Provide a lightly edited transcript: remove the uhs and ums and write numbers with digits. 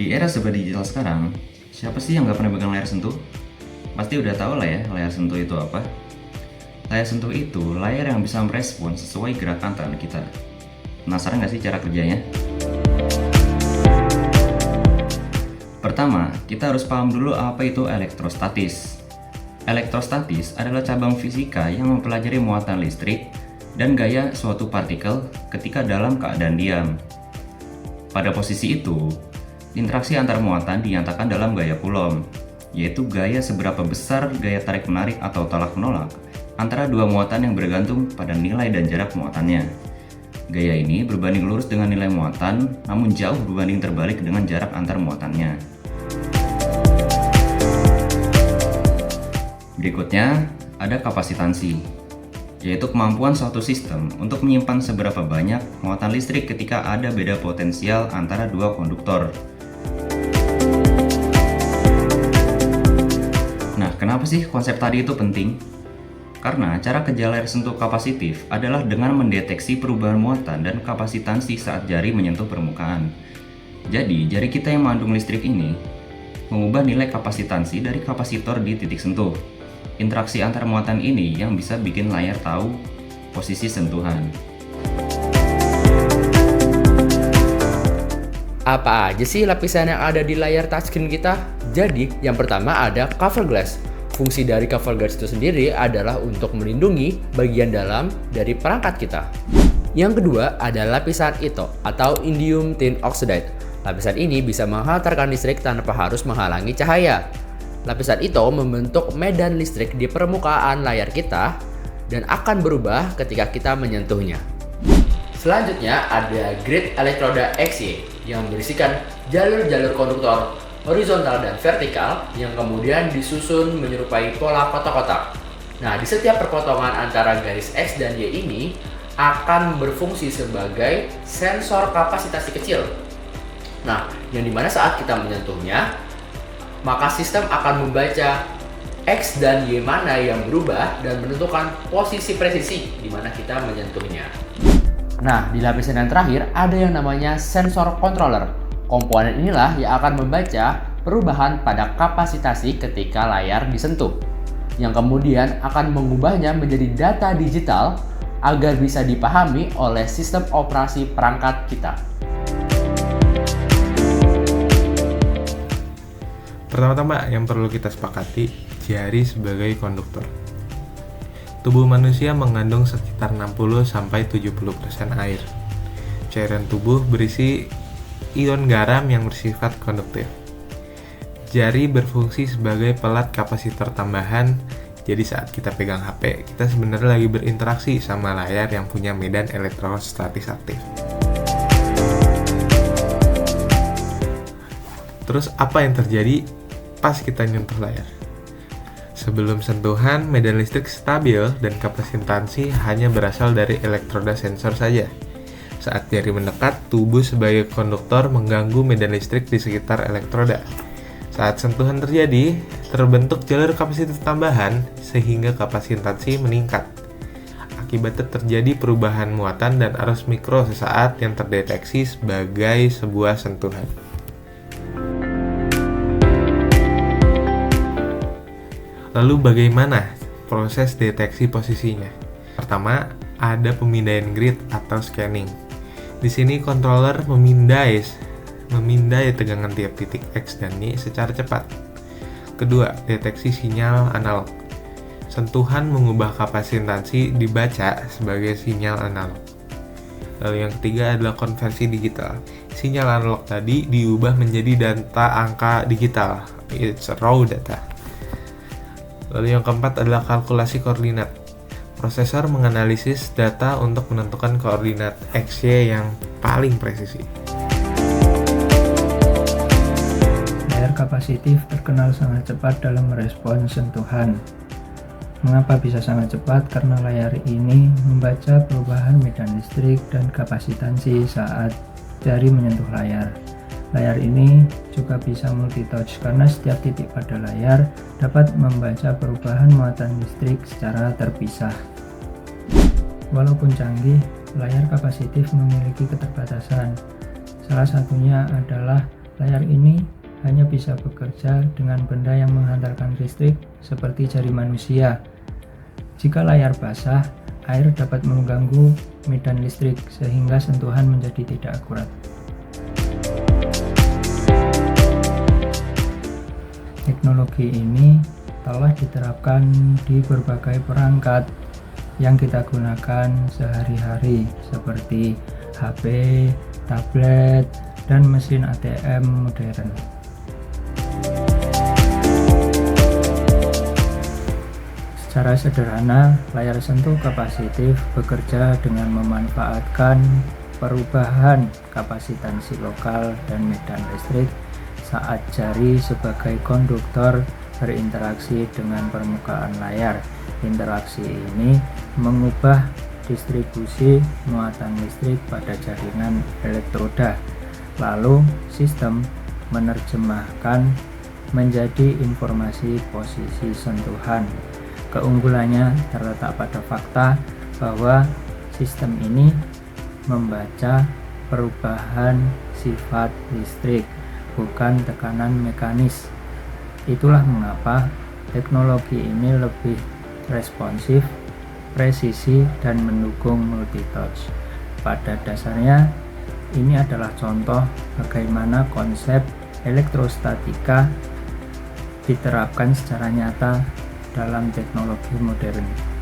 Di era serba digital sekarang, siapa sih yang nggak pernah pegang layar sentuh? Pasti udah tahu lah ya layar sentuh itu apa. Layar sentuh itu layar yang bisa merespon sesuai gerakan tangan kita. Penasaran nggak sih cara kerjanya? Pertama, kita harus paham dulu apa itu elektrostatis. Elektrostatis adalah cabang fisika yang mempelajari muatan listrik dan gaya suatu partikel ketika dalam keadaan diam. Pada posisi itu, interaksi antar muatan dinyatakan dalam gaya Coulomb, yaitu gaya seberapa besar gaya tarik-menarik atau tolak-menolak antara dua muatan yang bergantung pada nilai dan jarak muatannya. Gaya ini berbanding lurus dengan nilai muatan, namun jauh berbanding terbalik dengan jarak antar muatannya. Berikutnya, ada kapasitansi, yaitu kemampuan suatu sistem untuk menyimpan seberapa banyak muatan listrik ketika ada beda potensial antara dua konduktor. Nah, kenapa sih konsep tadi itu penting? Karena cara kerja layar sentuh kapasitif adalah dengan mendeteksi perubahan muatan dan kapasitansi saat jari menyentuh permukaan. Jadi, jari kita yang mengandung listrik ini mengubah nilai kapasitansi dari kapasitor di titik sentuh. Interaksi antar muatan ini yang bisa bikin layar tahu posisi sentuhan. Apa aja sih lapisan yang ada di layar touchscreen kita? Jadi, yang pertama ada cover glass. Fungsi dari cover glass itu sendiri adalah untuk melindungi bagian dalam dari perangkat kita. Yang kedua ada lapisan ITO atau indium tin oxide. Lapisan ini bisa menghantarkan listrik tanpa harus menghalangi cahaya. Lapisan ITO membentuk medan listrik di permukaan layar kita dan akan berubah ketika kita menyentuhnya. Selanjutnya ada grid elektroda XY yang berisikan jalur-jalur konduktor horizontal dan vertikal yang kemudian disusun menyerupai pola kotak-kotak. Nah, di setiap perpotongan antara garis X dan Y ini akan berfungsi sebagai sensor kapasitasi kecil. Nah, yang dimana saat kita menyentuhnya, maka sistem akan membaca X dan Y mana yang berubah dan menentukan posisi presisi di mana kita menyentuhnya. Nah, di lapisan yang terakhir ada yang namanya sensor controller. Komponen inilah yang akan membaca perubahan pada kapasitasi ketika layar disentuh, yang kemudian akan mengubahnya menjadi data digital agar bisa dipahami oleh sistem operasi perangkat kita. Pertama-tama yang perlu kita sepakati, jari sebagai konduktor. Tubuh manusia mengandung sekitar 60-70% air. Cairan tubuh berisi ion garam yang bersifat konduktif. Jari berfungsi sebagai pelat kapasitor tambahan, jadi saat kita pegang HP, kita sebenarnya lagi berinteraksi sama layar yang punya medan elektrostatis aktif. Terus apa yang terjadi pas kita nyentuh layar? Sebelum sentuhan, medan listrik stabil dan kapasitansi hanya berasal dari elektroda sensor saja. Saat jari mendekat, tubuh sebagai konduktor mengganggu medan listrik di sekitar elektroda. Saat sentuhan terjadi, terbentuk jalur kapasitor tambahan sehingga kapasitansi meningkat. Akibatnya terjadi perubahan muatan dan arus mikro sesaat yang terdeteksi sebagai sebuah sentuhan. Lalu bagaimana proses deteksi posisinya? Pertama, ada pemindaian grid atau scanning. Di sini controller memindai tegangan tiap titik X dan Y secara cepat. Kedua, deteksi sinyal analog. Sentuhan mengubah kapasitansi dibaca sebagai sinyal analog. Lalu yang ketiga adalah konversi digital. Sinyal analog tadi diubah menjadi data angka digital. It's raw data. Lalu yang keempat adalah kalkulasi koordinat. Prosesor menganalisis data untuk menentukan koordinat XY yang paling presisi. Layar kapasitif terkenal sangat cepat dalam merespons sentuhan. Mengapa bisa sangat cepat? Karena layar ini membaca perubahan medan listrik dan kapasitansi saat jari menyentuh layar. Layar ini juga bisa multitouch karena setiap titik pada layar dapat membaca perubahan muatan listrik secara terpisah. Walaupun canggih, layar kapasitif memiliki keterbatasan. Salah satunya adalah Layar ini hanya bisa bekerja dengan benda yang menghantarkan listrik seperti jari manusia. Jika layar basah, air dapat mengganggu medan listrik sehingga sentuhan menjadi tidak akurat. Teknologi ini telah diterapkan di berbagai perangkat yang kita gunakan sehari-hari seperti HP, tablet, dan mesin ATM modern. Secara sederhana, layar sentuh kapasitif bekerja dengan memanfaatkan perubahan kapasitansi lokal dan medan listrik saat jari sebagai konduktor berinteraksi dengan permukaan layar. Interaksi ini mengubah distribusi muatan listrik pada jaringan elektroda. Lalu sistem menerjemahkan menjadi informasi posisi sentuhan. Keunggulannya terletak pada fakta bahwa sistem ini membaca perubahan sifat listrik, bukan tekanan mekanis. Itulah mengapa teknologi ini lebih responsif, presisi, dan mendukung multitouch. Pada dasarnya, ini adalah contoh bagaimana konsep elektrostatika diterapkan secara nyata dalam teknologi modern.